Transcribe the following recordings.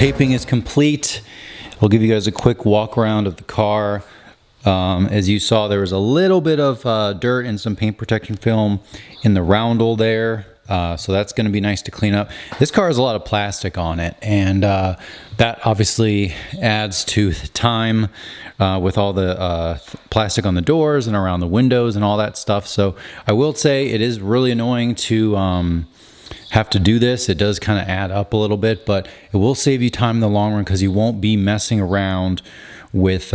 taping is complete. I'll give you guys a quick walk around of the car. As you saw, there was a little bit of dirt and some paint protection film in the roundel there. So that's going to be nice to clean up. This car has a lot of plastic on it, and that obviously adds to the time with all the plastic on the doors and around the windows and all that stuff. So I will say it is really annoying to have to do this. It does kind of add up a little bit, but it will save you time in the long run because you won't be messing around with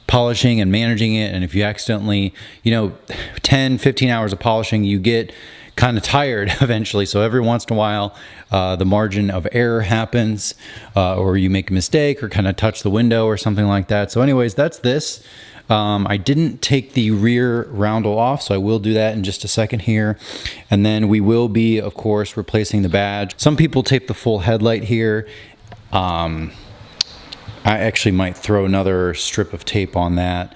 polishing and managing it. And if you accidentally, 10, 15 hours of polishing, you get kind of tired eventually. So every once in a while, the margin of error happens, or you make a mistake or kind of touch the window or something like that. So anyways, that's this. I didn't take the rear roundel off, so I will do that in just a second here. And then we will be, of course, replacing the badge. Some people tape the full headlight here. I actually might throw another strip of tape on that.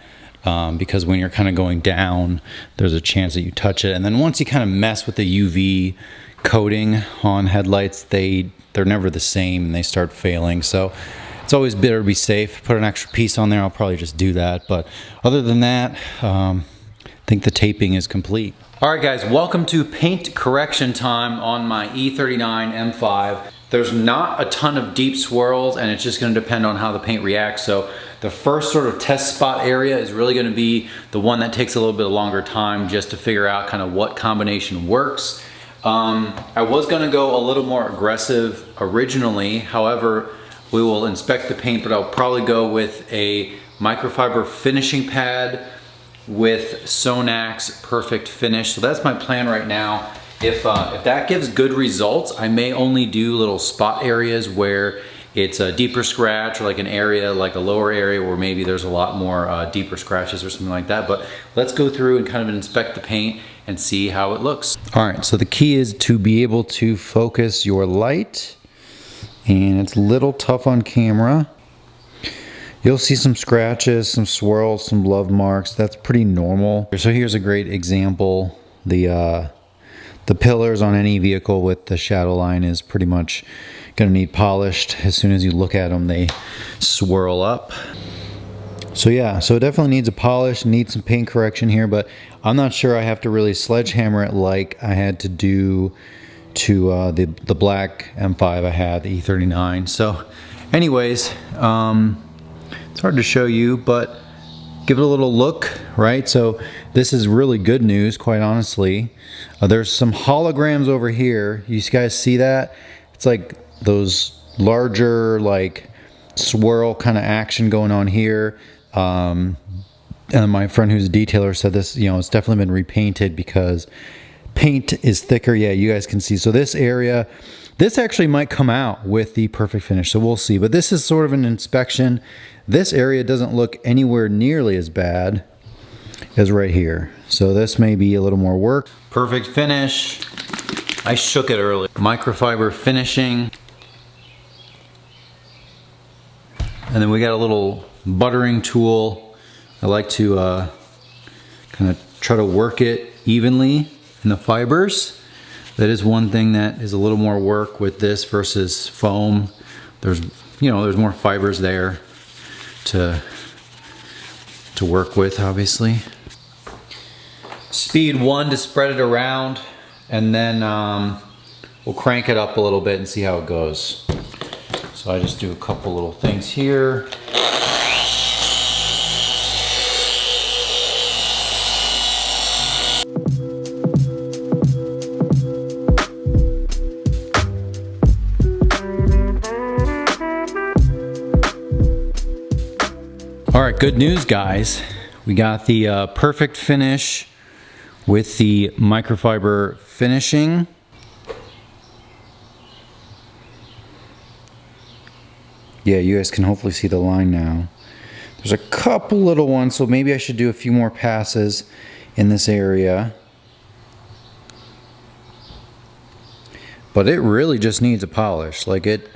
Because when you're kind of going down, there's a chance that you touch it. And then once you kind of mess with the UV coating on headlights, they're never the same and they start failing. So it's always better to be safe. Put an extra piece on there, I'll probably just do that. But other than that, I think the taping is complete. All right, guys, welcome to paint correction time on my E39 M5. There's not a ton of deep swirls, and it's just going to depend on how the paint reacts. So the first sort of test spot area is really going to be the one that takes a little bit longer time just to figure out kind of what combination works. I was going to go a little more aggressive originally. However, we will inspect the paint, but I'll probably go with a microfiber finishing pad with Sonak's Perfect Finish. So that's my plan right now. If that gives good results, I may only do little spot areas where it's a deeper scratch, or like an area, like a lower area where maybe there's a lot more deeper scratches or something like that. But let's go through and kind of inspect the paint and see how it looks. All right, so the key is to be able to focus your light, and it's a little tough on camera. You'll see some scratches, some swirls, some love marks. That's pretty normal. So here's a great example. The pillars on any vehicle with the shadow line is pretty much going to need polished. As soon as you look at them, they swirl up. So yeah, so it definitely needs a polish, needs some paint correction here, but I'm not sure I have to really sledgehammer it like I had to do to the black M5 I had, the E39. So anyways, it's hard to show you, but give it a little look, right? So this is really good news, quite honestly. There's some holograms over here. You guys see that? It's like those larger, like swirl kind of action going on here. And my friend who's a detailer said this, it's definitely been repainted because paint is thicker. Yeah, you guys can see. So this area, this actually might come out with the Perfect Finish, so we'll see. But this is sort of an inspection. This area doesn't look anywhere nearly as bad as right here. So this may be a little more work. Perfect Finish. I shook it earlier. Microfiber finishing. And then we got a little buttering tool. I like to kind of try to work it evenly in the fibers. That is one thing that is a little more work with this versus foam. There's more fibers there to work with, obviously. Speed 1 to spread it around, and then we'll crank it up a little bit and see how it goes. So I just do a couple little things here. All right, good news, guys. We got the Perfect Finish with the microfiber finishing. Yeah, you guys can hopefully see the line now. There's a couple little ones, so maybe I should do a few more passes in this area. But it really just needs a polish. Like it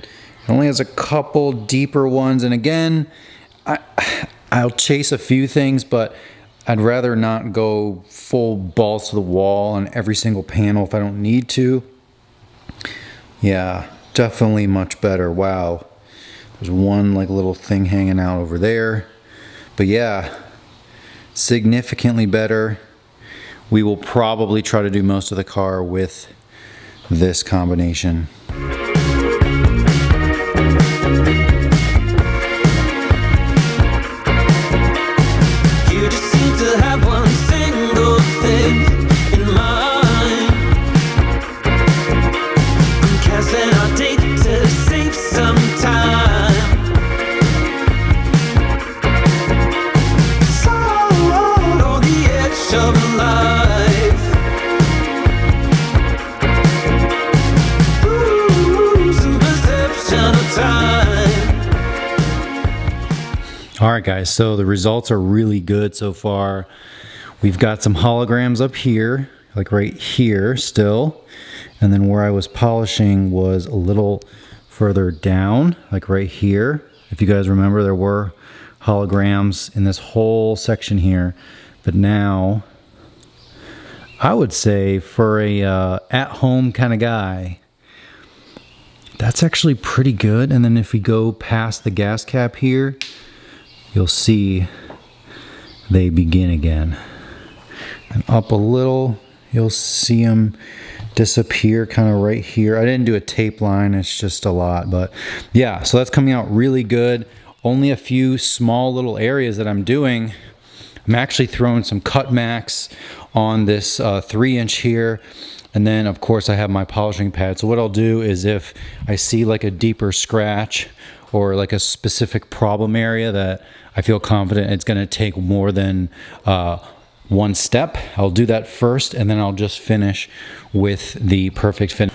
only has a couple deeper ones, and again, I'll chase a few things, but I'd rather not go full balls to the wall on every single panel if I don't need to. Yeah, definitely much better. Wow. There's one like little thing hanging out over there. But yeah, significantly better. We will probably try to do most of the car with this combination. Alright guys, so the results are really good so far. We've got some holograms up here, like right here still. And then where I was polishing was a little further down, like right here. If you guys remember, there were holograms in this whole section here. But now, I would say for a at-home kind of guy, that's actually pretty good. And then if we go past the gas cap here, you'll see they begin again. And up a little, you'll see them disappear kind of right here. I didn't do a tape line, it's just a lot. But yeah, so that's coming out really good. Only a few small little areas that I'm doing. I'm actually throwing some cut max on this 3-inch here. And then of course I have my polishing pad. So what I'll do is if I see like a deeper scratch or like a specific problem area that I feel confident it's going to take more than one step, I'll do that first, and then I'll just finish with the perfect finish.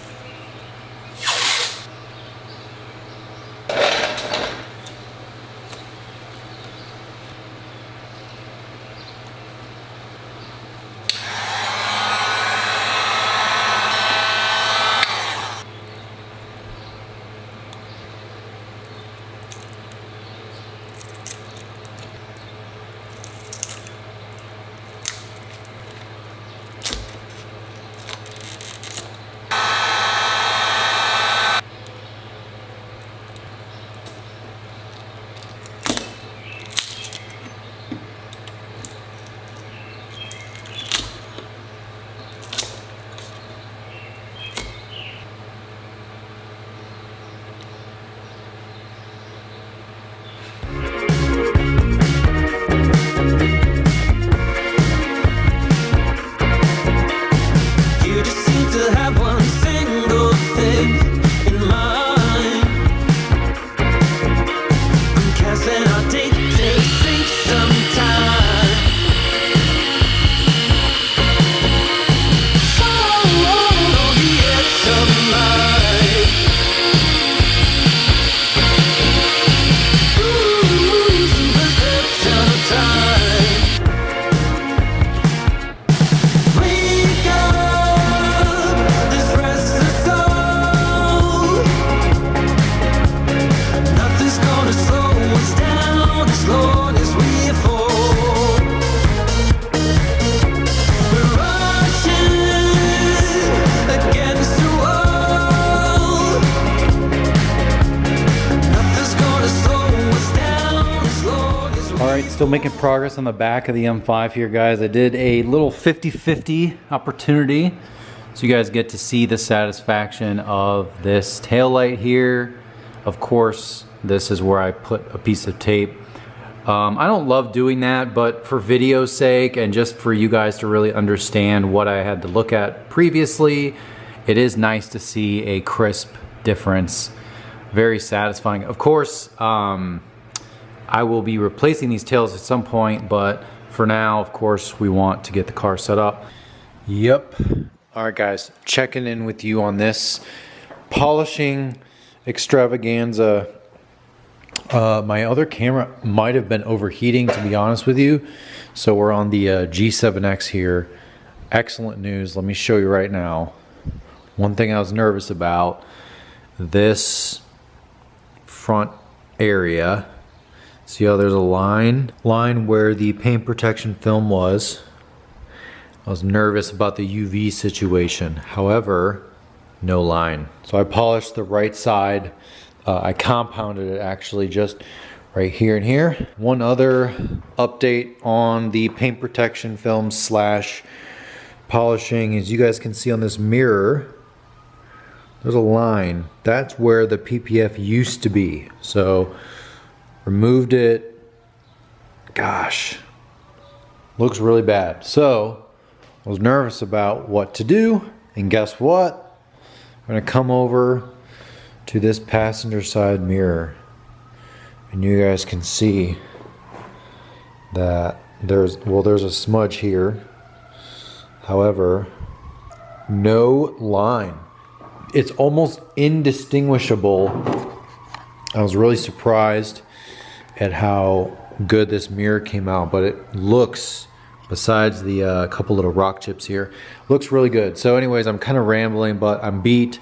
Still making progress on the back of the M5 here, guys. I did a little 50-50 opportunity, so you guys get to see the satisfaction of this tail light here. Of course, this is where I put a piece of tape. I don't love doing that, but for video's sake and just for you guys to really understand what I had to look at previously, it is nice to see a crisp difference. Very satisfying. Of course, I will be replacing these tails at some point, but for now, of course, we want to get the car set up. Yep. All right, guys, checking in with you on this polishing extravaganza. My other camera might have been overheating, to be honest with you. So we're on the G7X here. Excellent news. Let me show you right now. One thing I was nervous about, this front area. See how there's a line where the paint protection film was. I was nervous about the UV situation. However, no line. So I polished the right side I compounded it actually just right here and here. One other update on the paint protection film slash polishing, as you guys can see on this mirror, there's a line. That's where the PPF used to be. So removed it. Gosh, looks really bad. So I was nervous about what to do, and guess what? I'm gonna come over to this passenger side mirror, and you guys can see that there's a smudge here. However, no line. It's almost indistinguishable. I was really surprised at how good this mirror came out, but it looks, besides the couple little rock chips here, looks really good. So anyways, I'm kind of rambling, but I'm beat.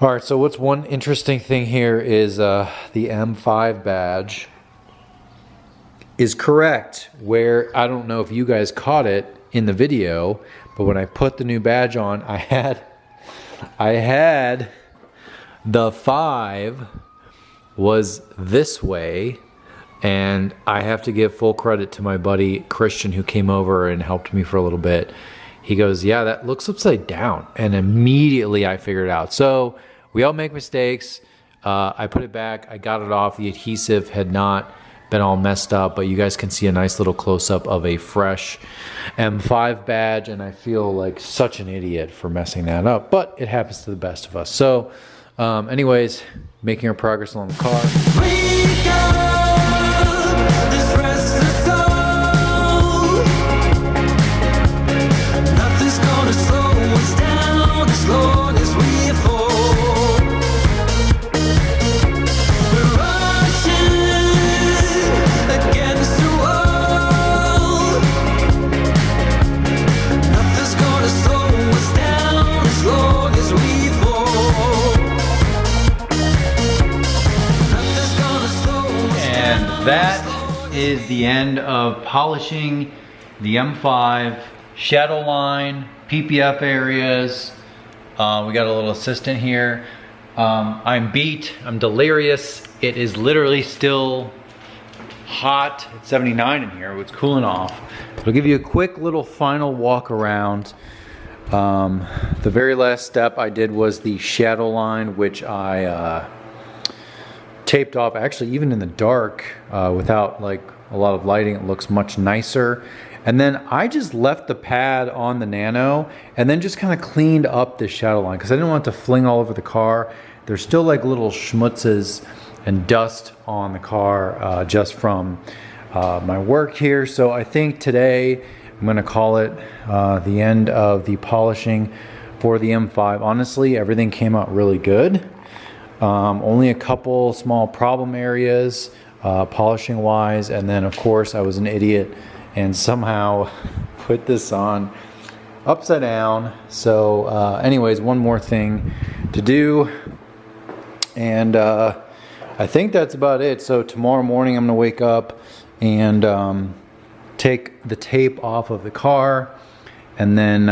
All right, so what's one interesting thing here is the M5 badge is correct, where I don't know if you guys caught it in the video, but when I put the new badge on, I had the 5 was this way, and I have to give full credit to my buddy Christian, who came over and helped me for a little bit. He goes, yeah, that looks upside down, and immediately I figured it out. So we all make mistakes. I put it back, I got it off. The adhesive had not been all messed up, but you guys can see a nice little close-up of a fresh M5 badge, and I feel like such an idiot for messing that up, but it happens to the best of us. So anyways, making our progress along the car. That is the end of polishing the M5 shadow line, PPF areas. We got a little assistant here. I'm beat, I'm delirious. It is literally still hot. It's 79 in here, it's cooling off. I'll give you a quick little final walk around. The very last step I did was the shadow line, which I taped off. Actually, even in the dark, without like a lot of lighting, it looks much nicer. And then I just left the pad on the Nano and then just kind of cleaned up the shadow line because I didn't want it to fling all over the car. There's still like little schmutzes and dust on the car just from my work here. So I think today I'm gonna call it the end of the polishing for the M5. Honestly, everything came out really good. Only a couple small problem areas polishing wise, and then of course I was an idiot and somehow put this on upside down. So anyways, one more thing to do, and I think that's about it. So tomorrow morning I'm gonna wake up and take the tape off of the car and then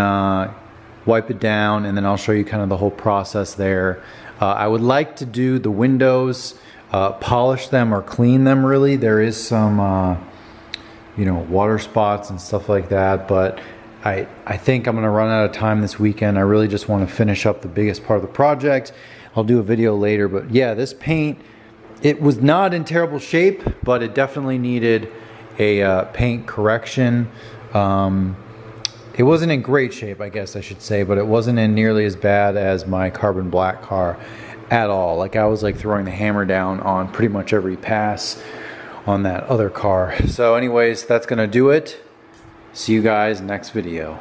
wipe it down, and then I'll show you kind of the whole process there. I would like to do the windows, polish them or clean them really. There is some you know, water spots and stuff like that, but I think I'm gonna run out of time this weekend. I really just want to finish up the biggest part of the project. I'll do a video later, but yeah, this paint, it was not in terrible shape, but it definitely needed a paint correction. It wasn't in great shape, I guess I should say, but it wasn't in nearly as bad as my carbon black car at all. Like I was like throwing the hammer down on pretty much every pass on that other car. So anyways, that's gonna do it. See you guys next video.